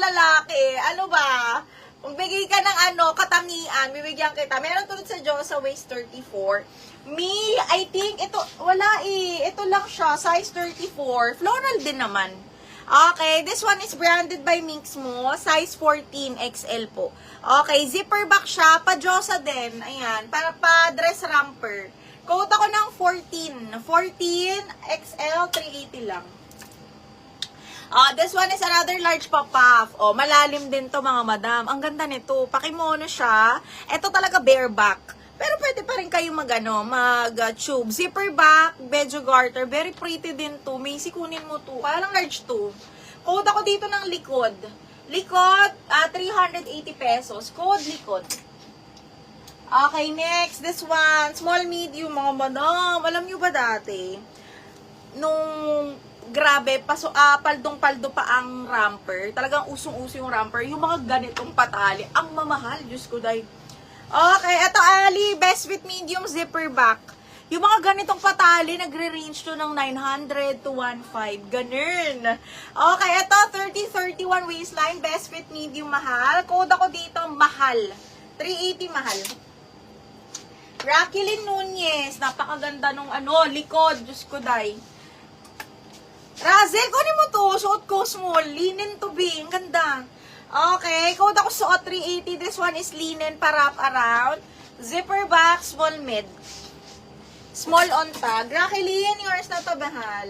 lalaki. Ano ba? Kung bigay ka ng katangian, bibigyan kita. Meron tulad sa Diyos sa waist 34. Me, I think, ito, wala eh. Ito lang siya, size 34. Floral din naman. Okay, this one is branded by Minx mo, size 14 XL po. Okay, zipper back siya, pa-Diyosa din. Ayan, para pa-dress romper. Quote ako ng 14. 14 XL, 380 lang. This one is another large pa-puff. Malalim din to mga madam. Ang ganda nito. Pakimono siya. Ito talaga bareback. Pero pwede pa rin kayo mag-tube. Zipper back, medyo garter. Very pretty din to. May sikunin mo to. Kaya lang large to. Code ako dito ng likod. Likod, 380 pesos. Code likod. Okay, next. This one, small medium mga madam. Alam nyo ba dati? Nung grabe, paldong-paldo pa ang romper. Talagang usong-uso yung romper. Yung mga ganitong patali, ang mamahal. Diyos ko, dahil. Okay, eto Ali, best fit medium zipper back. Yung mga ganitong patali, nagre-range to ng 900 to 1.5. Ganun. Okay, eto 30-31 waistline, best fit medium mahal. Code ako dito, mahal. 380 mahal. Rakilin Nunez, napakaganda nung likod. Diyos ko, dahil. Razel, kunin mo to. Suot ko small. Linen to be. Ang ganda. Okay. Code ako suot 380. This one is linen pa wrap around. Zipper back, small mid. Small on tag. Rakilin, yours na to, bahal.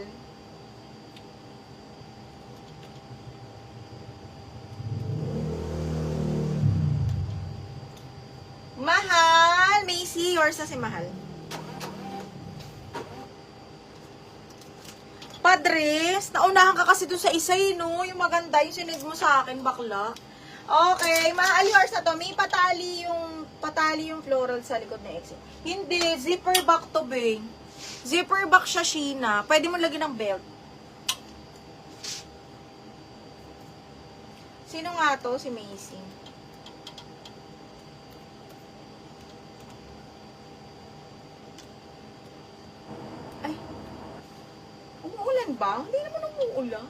Mahal. Macy, yours na si Mahal. Padres, naunahan ka kasi doon sa isa no? Yung maganda, yung sinid mo sa akin, bakla. Okay, mahal yours na to. May patali yung floral sa likod na exit. Hindi, zipper back to, be. Zipper back siya, Sheena. Pwede mo lagyan ng belt. Sino nga to? Si Macy. Umuulan ba? Hindi naman umuulan.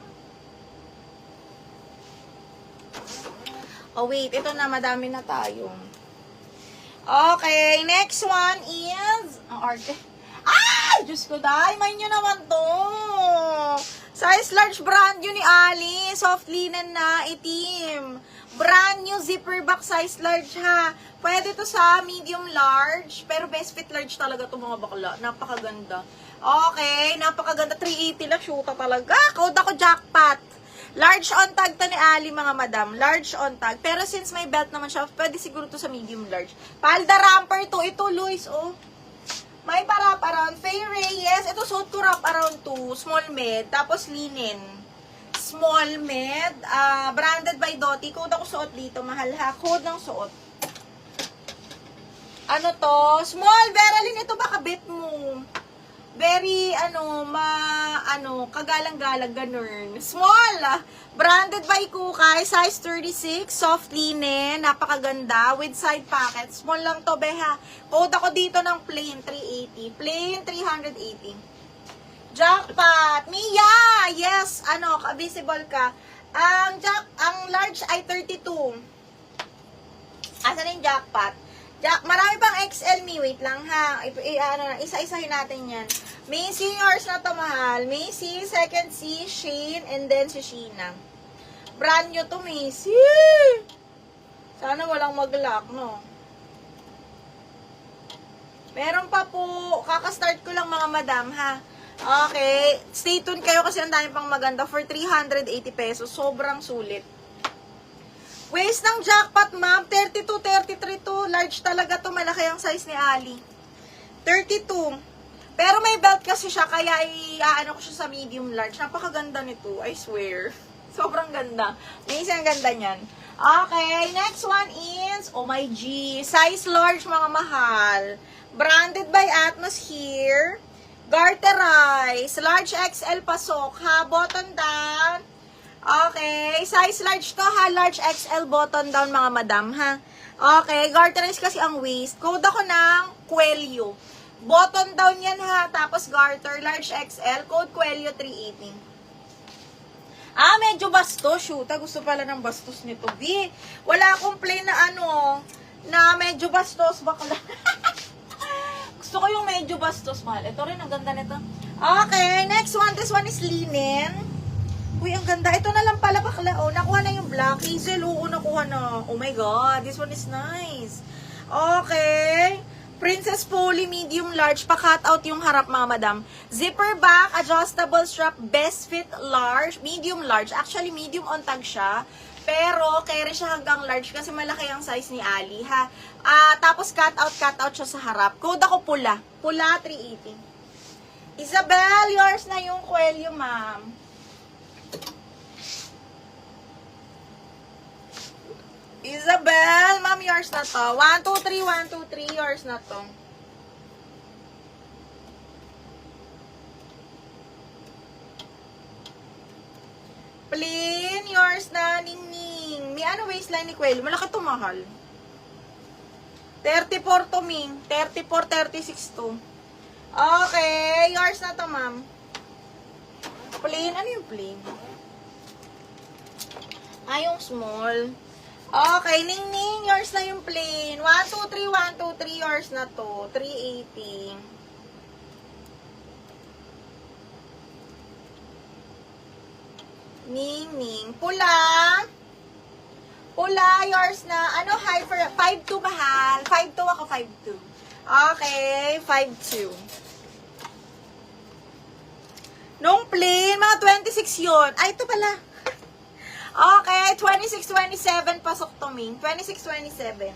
Oh, wait. Ito na. Madami na tayo. Okay. Next one is... Ang arte. Ay! Diyos ko, dahil. May nyo naman to. Size large brand new ni Ali. Soft linen na. Itim. Brand new zipper back size large ha. Pwede to sa medium large. Pero best fit large talaga to mga bakla. Napakaganda. Okay, napakaganda. 380 lang, shoota talaga. Code ako jackpot. Large on tag to ni Ali, mga madam. Large on tag. Pero since may belt naman siya, pwede siguro to sa medium large. Palda romper to. Ito, Luis, oh. May pa-wrap around. Faye Reyes. Ito, suot ko wrap around to. Small med. Tapos linen. Small med. Branded by Doty. Code ako suot dito. Mahal ha. Code ng suot. Ano to? Small. Veralin, ito baka bet mo. Very, kagalang-galang, ganun. Small! Branded by Kukay, size 36, soft linen, napakaganda, with side pocket. Small lang to, beha. Code ako dito ng plain, 380. Plain, 380. Jackpot! Mia! Yes! Visible ka. Ang large ay 32. Asan yung jackpot? Marami pang XL, me. Wait lang, ha. Isa-isahin natin yan. Macy, yours na to, mahal. Macy, second C, Shane, and then si Sheena. Brand new to, Macy. Sana walang mag-lock, no? Meron pa po. Kaka-start ko lang, mga madam, ha. Okay. Stay tuned kayo kasi ang dami pang maganda. For 380 pesos, sobrang sulit. Waist ng jackpot, ma'am. 32, 33 to. Large talaga to. Malaki ang size ni Ali. 32. Pero may belt kasi siya, kaya ko siya sa medium large. Napakaganda nito, I swear. Sobrang ganda. Amazing ang ganda niyan. Okay, next one is, oh my G, size large mga mahal. Branded by Atmosphere. Garterize. Large XL pasok, ha. Button down. Okay, size large to ha, large XL button down mga madam ha. Okay, garterize kasi ang waist. Code ako ng Quelio. Button down yan ha, tapos garter, large XL, code Quelio 380. Medyo bastos. Shoot, gusto pala ng bastos nito, B. Wala akong plain na na medyo bastos. Bakla. Gusto ko yung medyo bastos, mahal. Ito rin, ang ganda nito. Okay, next one. This one is linen. Uy, ang ganda. Ito na lang pala, bakla. Oh, nakuha na yung black. Hazel, oo, nakuha na. Oh my God, this one is nice. Okay. Princess Polly, medium large. Pa-cut out yung harap, mga madam. Zipper back, adjustable strap, best fit large, medium large. Actually, medium on tag siya. Pero, carry siya hanggang large kasi malaki ang size ni Ali, ha? Tapos, cut out siya sa harap. Code ako pula. Pula, 380. Isabel, yours na yung kwelyo, ma'am. Isabel, ma'am, yours na to. 1, 2, 3, 1, 2, 3, yours na to. Plain, yours na, Ningning. May waistline ni Kwel? Malaki to, mahal. 34 to, Ming. 34, 36 to. Okay, yours na to, ma'am. Plain, ano yung plain? Yung small. Okay, Ningning, yours na yung plain. 1, 2, 3, 1, 2, 3, yours na to. 380. Ningning. Pula. Pula, yours na. High for 5'2", mahal. 5'2", ako 5'2". Okay, 5'2". Nung plain, mga 26 yun. Ito pala. Okay, 26, 27, pasok to, Ming. 26, 27.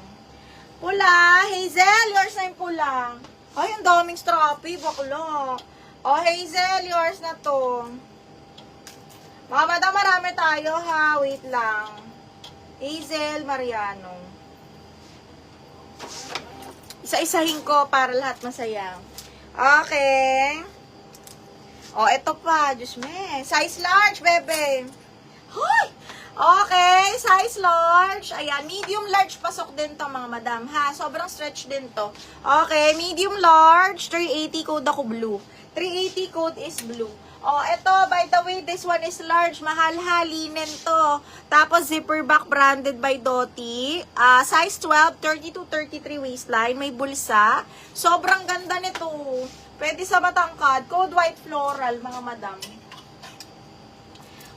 Pula, Hazel, yours na yung pula. Ay, ang daming strappy, bakla. Oh, Hazel, yours na to. Mga madam, marami tayo, ha. Wait lang. Hazel, Mariano. Isa-isahin ko para lahat masaya. Okay. Oh, eto pa. Diyos me. Size large, bebe. Hoy! Okay, size large. Ayan, medium large pasok din to, mga madam, ha? Sobrang stretch din to. Okay, medium large, 380 code ako blue. 380 code is blue. Oh, ito, by the way, this one is large. Mahal, ha? Linen to. Tapos, zipper back branded by Doty. Size 12, 32-33 waistline. May bulsa. Sobrang ganda nito. Pwede sa matangkad. Code white floral, mga madam.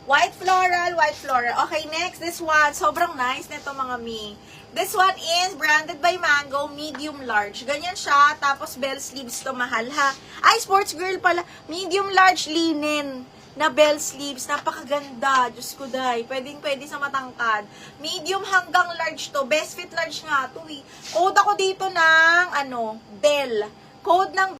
White floral, white floral. Okay, next, this one. Sobrang nice nito, mga mi. This one is branded by Mango, medium large. Ganyan siya. Tapos, bell sleeves to, mahal, ha? Ay, sports girl pala. Medium large linen na bell sleeves. Napakaganda. Diyos ko, day. Pwede sa matangkad. Medium hanggang large to. Best fit large nga to, eh. Code ako dito ng, bell. Code ng